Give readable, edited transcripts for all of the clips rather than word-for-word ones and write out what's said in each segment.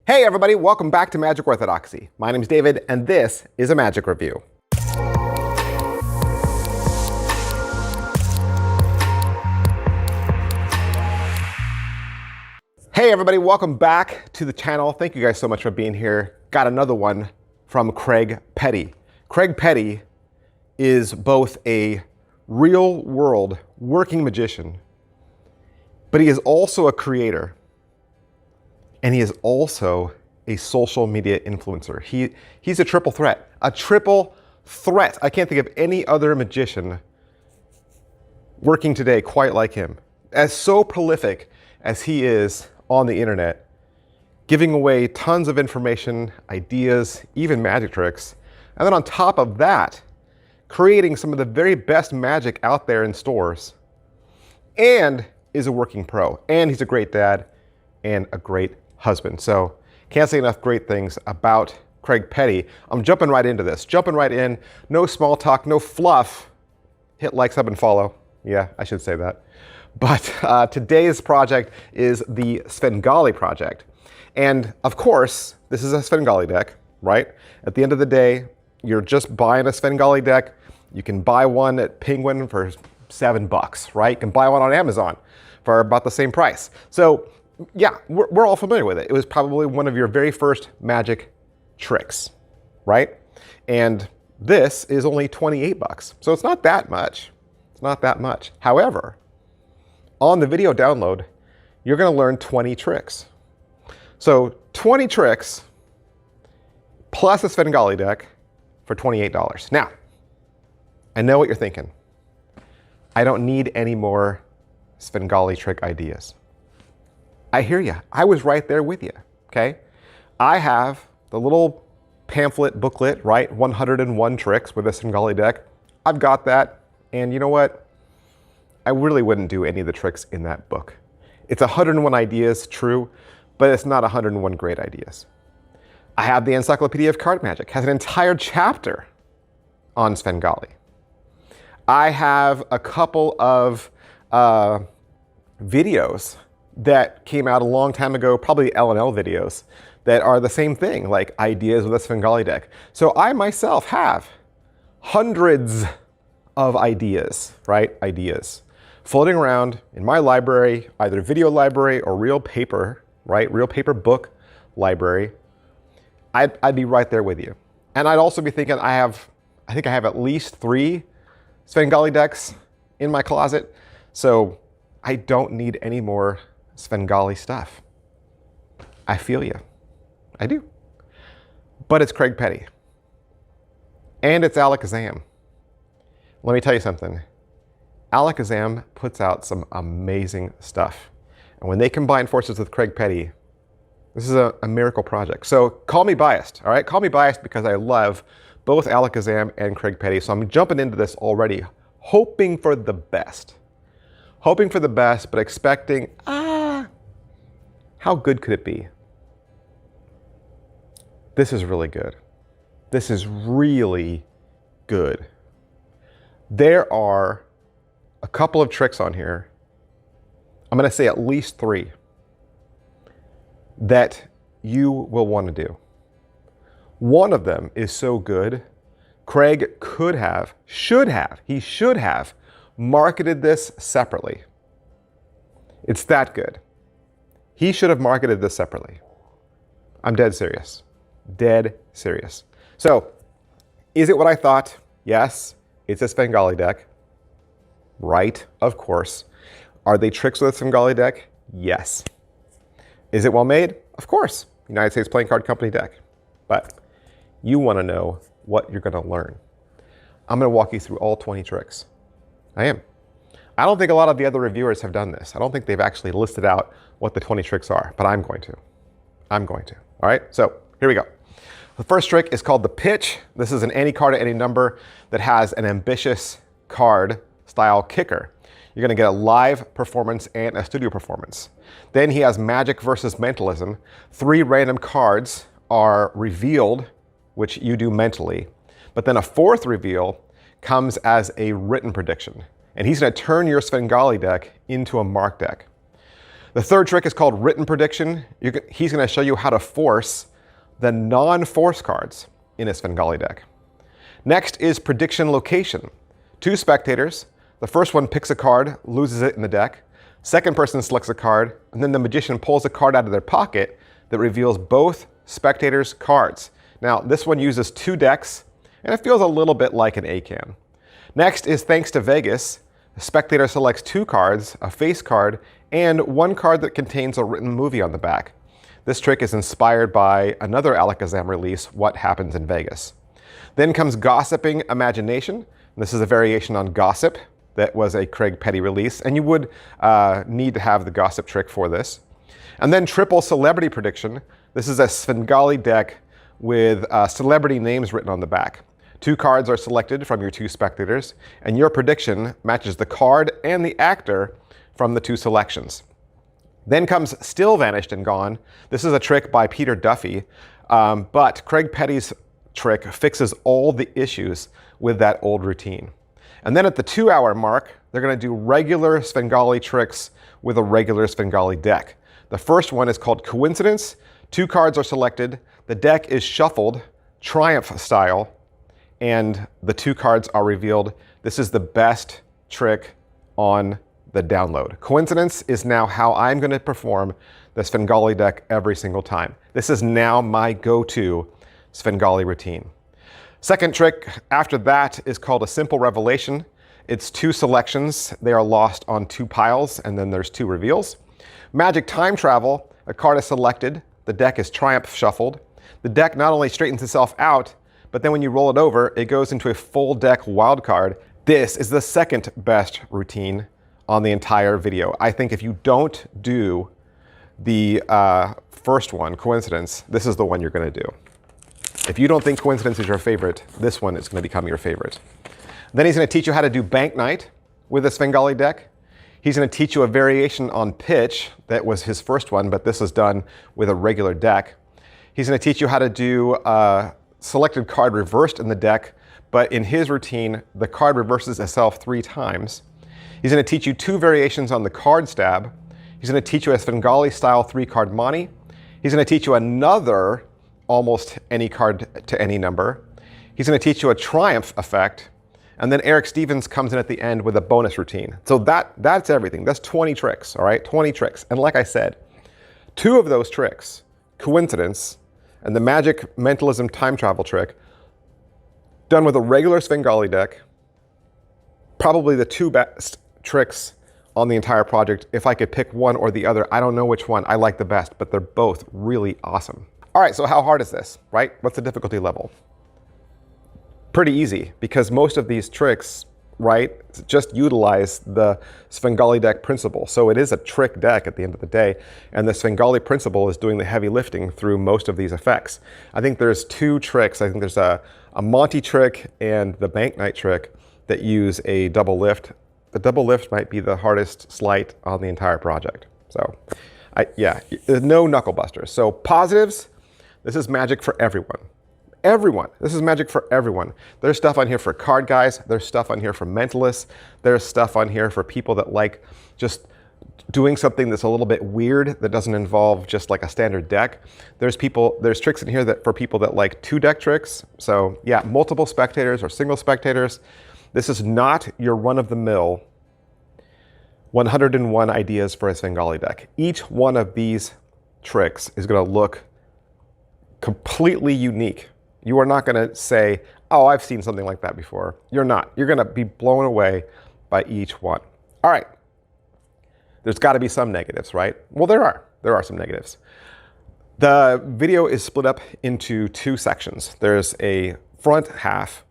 Hey everybody, welcome back to Magic Orthodoxy. My name's David, and this is a Magic Review. Hey everybody, welcome back to the channel. Thank you guys so much for being here. Got another one from Craig Petty. Craig Petty is both a real-world working magician, but he is also a creator. And he is also a social media influencer. He's a triple threat. A triple threat. I can't think of any other magician working today quite like him. As so prolific as he is on the internet, giving away tons of information, ideas, even magic tricks. And then on top of that, creating some of the very best magic out there in stores. And is a working pro. And he's a great dad and a great husband. So can't say enough great things about Craig Petty. I'm jumping right into this. Jumping right in. No small talk, no fluff. Hit like, sub, and follow. Yeah, I should say that. But today's project is the Svengali project. And of course, this is a Svengali deck, right? At the end of the day, you're just buying a Svengali deck. You can buy one at Penguin for $7, right? You can buy one on Amazon for about the same price. So yeah, we're all familiar with it. It was probably one of your very first magic tricks, right? And this is only $28. So it's not that much. It's not that much. However, on the video download, you're going to learn 20 tricks. So 20 tricks plus a Svengali deck for $28. Now, I know what you're thinking. I don't need any more Svengali trick ideas. I hear you. I was right there with you, okay? I have the little pamphlet booklet, right? 101 tricks with a Svengali deck. I've got that, and you know what? I really wouldn't do any of the tricks in that book. It's 101 ideas, true, but it's not 101 great ideas. I have the Encyclopedia of Card Magic, has an entire chapter on Svengali. I have a couple of videos that came out a long time ago, probably L&L videos, that are the same thing, like ideas with a Svengali deck. So I myself have hundreds of ideas, right? Ideas floating around in my library, either video library or real paper, right? Real paper book library. I'd be right there with you. And I'd also be thinking I think I have at least 3 Svengali decks in my closet. So I don't need any more Svengali stuff. I feel you. I do. But it's Craig Petty. And it's Alakazam. Let me tell you something. Alakazam puts out some amazing stuff. And when they combine forces with Craig Petty, this is a miracle project. So call me biased, all right? Call me biased because I love both Alakazam and Craig Petty. So I'm jumping into this already, hoping for the best. Hoping for the best, but expecting, how good could it be? This is really good. This is really good. There are a couple of tricks on here. I'm going to say at least 3 that you will want to do. One of them is so good, Craig he should have marketed this separately. It's that good. He should have marketed this separately. I'm dead serious. Dead serious. So, is it what I thought? Yes, it's a Svengali deck. Right, of course. Are they tricks with a Svengali deck? Yes. Is it well made? Of course. United States Playing Card Company deck. But you want to know what you're going to learn. I'm going to walk you through all 20 tricks. I am. I don't think a lot of the other reviewers have done this. I don't think they've actually listed out what the 20 tricks are, but I'm going to. I'm going to. All right, so here we go. The first trick is called the pitch. This is an any card at any number that has an ambitious card style kicker. You're going to get a live performance and a studio performance. Then he has magic versus mentalism. 3 random cards are revealed, which you do mentally. But then a 4th reveal comes as a written prediction. And he's going to turn your Svengali deck into a mark deck. The third trick is called written prediction. He's going to show you how to force the non-force cards in a Svengali deck. Next is prediction location. 2 spectators. The first one picks a card, loses it in the deck. Second person selects a card, and then the magician pulls a card out of their pocket that reveals both spectators' cards. Now, this one uses 2 decks, and it feels a little bit like an A-can. Next is thanks to Vegas. The spectator selects 2 cards, a face card, and 1 card that contains a written movie on the back. This trick is inspired by another Alakazam release, What Happens in Vegas. Then comes gossiping imagination. This is a variation on gossip that was a Craig Petty release, and you would need to have the gossip trick for this. And then triple celebrity prediction. This is a Svengali deck with celebrity names written on the back. 2 cards are selected from your 2 spectators, and your prediction matches the card and the actor from the 2 selections. Then comes Still Vanished and Gone. This is a trick by Peter Duffy, but Craig Petty's trick fixes all the issues with that old routine. And then at the 2-hour mark, they're going to do regular Svengali tricks with a regular Svengali deck. The first one is called Coincidence. 2 cards are selected. The deck is shuffled, Triumph style, and the 2 cards are revealed. This is the best trick on the download. Coincidence is now how I'm going to perform the Svengali deck every single time. This is now my go-to Svengali routine. Second trick after that is called a simple revelation. It's 2 selections. They are lost on 2 piles, and then there's 2 reveals. Magic time travel. A card is selected. The deck is Triumph shuffled. The deck not only straightens itself out, but then when you roll it over, it goes into a full deck wild card. This is the second best routine on the entire video. I think if you don't do the first one, Coincidence, this is the one you're going to do. If you don't think Coincidence is your favorite, this one is going to become your favorite. Then he's going to teach you how to do Bank Night with a Svengali deck. He's going to teach you a variation on Pitch. That was his first one, but this is done with a regular deck. He's going to teach you how to do a selected card reversed in the deck, but in his routine, the card reverses itself 3 times. He's going to teach you 2 variations on the card stab. He's going to teach you a Svengali style 3-card Monty. He's going to teach you another almost any card to any number. He's going to teach you a Triumph effect. And then Eric Stevens comes in at the end with a bonus routine. So that's everything. That's 20 tricks, all right? 20 tricks. And like I said, 2 of those tricks, Coincidence and the Magic Mentalism time travel trick, done with a regular Svengali deck, probably the 2 best tricks on the entire project. If I could pick one or the other, I don't know which one I like the best, but they're both really awesome. All right, so how hard is this, right? What's the difficulty level? Pretty easy, because most of these tricks, right, just utilize the Svengali deck principle. So it is a trick deck at the end of the day, and the Svengali principle is doing the heavy lifting through most of these effects. I think there's 2 tricks. I think there's a Monty trick and the Bank Night trick that use a double lift. The double lift might be the hardest sleight on the entire project. So yeah, there's no knuckle busters. So positives, this is magic for everyone. Everyone. This is magic for everyone. There's stuff on here for card guys. There's stuff on here for mentalists. There's stuff on here for people that like just doing something that's a little bit weird that doesn't involve just like a standard deck. There's tricks in here that for people that like 2 deck tricks. So yeah, multiple spectators or single spectators. This is not your run-of-the-mill 101 ideas for a Svengali deck. Each one of these tricks is going to look completely unique. You are not going to say, oh, I've seen something like that before. You're not. You're going to be blown away by each one. All right. There's got to be some negatives, right? Well, there are. There are some negatives. The video is split up into 2 sections. There's a front half,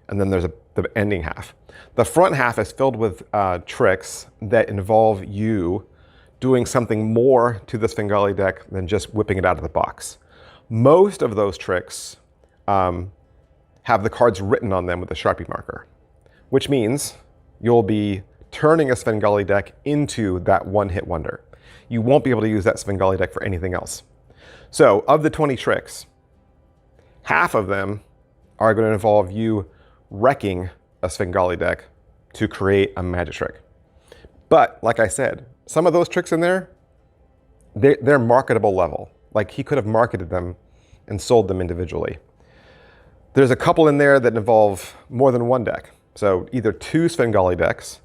and then there's the ending half. The front half is filled with tricks that involve you doing something more to the Svengali deck than just whipping it out of the box. Most of those tricks have the cards written on them with a Sharpie marker, which means you'll be turning a Svengali deck into that one-hit wonder. You won't be able to use that Svengali deck for anything else. So of the 20 tricks, half of them are going to involve you wrecking a Svengali deck to create a magic trick. But like I said, some of those tricks in there, they're marketable level. Like he could have marketed them and sold them individually. There's a couple in there that involve more than one deck. So either 2 Svengali decks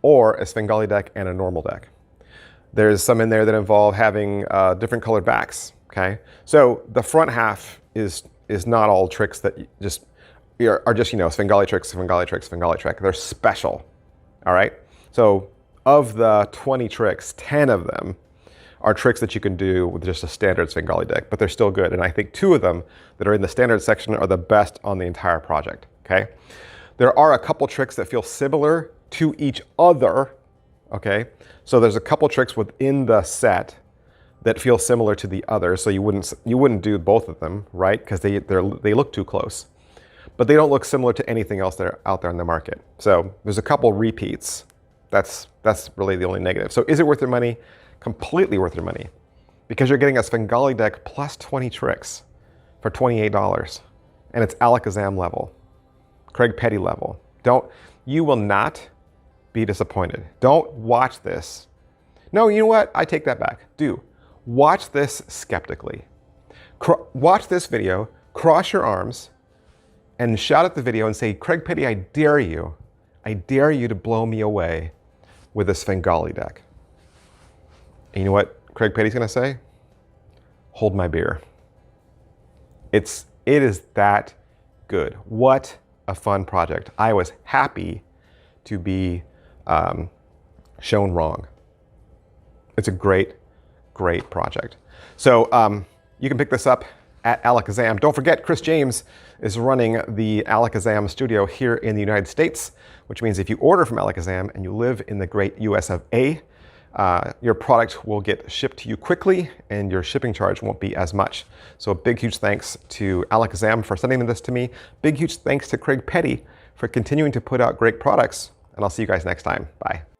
or a Svengali deck and a normal deck. There's some in there that involve having different colored backs, okay? So the front half is not all tricks that are just, you know, Svengali tricks, Svengali tricks, Svengali trick. They're special, all right? So of the 20 tricks, 10 of them are tricks that you can do with just a standard Svengali deck, but they're still good. And I think 2 of them that are in the standard section are the best on the entire project, okay? There are a couple tricks that feel similar to each other, okay? So there's a couple tricks within the set that feel similar to the others, so you wouldn't do both of them, right? Because they look too close. But they don't look similar to anything else that are out there in the market. So there's a couple repeats. That's really the only negative. So is it worth your money? Completely worth your money, because you're getting a Svengali deck plus 20 tricks for $28, and it's Alakazam level, Craig Petty level. You will not be disappointed. Don't watch this. No, you know what? I take that back. Watch this skeptically. Watch this video, cross your arms, and shout at the video and say, Craig Petty, I dare you to blow me away with a Svengali deck. And you know what Craig Petty's gonna say? Hold my beer. It is that good. What a fun project. I was happy to be shown wrong. It's a great, great project. So you can pick this up at Alakazam. Don't forget, Chris James is running the Alakazam studio here in the United States, which means if you order from Alakazam and you live in the great US of A, your product will get shipped to you quickly and your shipping charge won't be as much. So a big, huge thanks to Alakazam for sending this to me. Big, huge thanks to Craig Petty for continuing to put out great products. And I'll see you guys next time. Bye.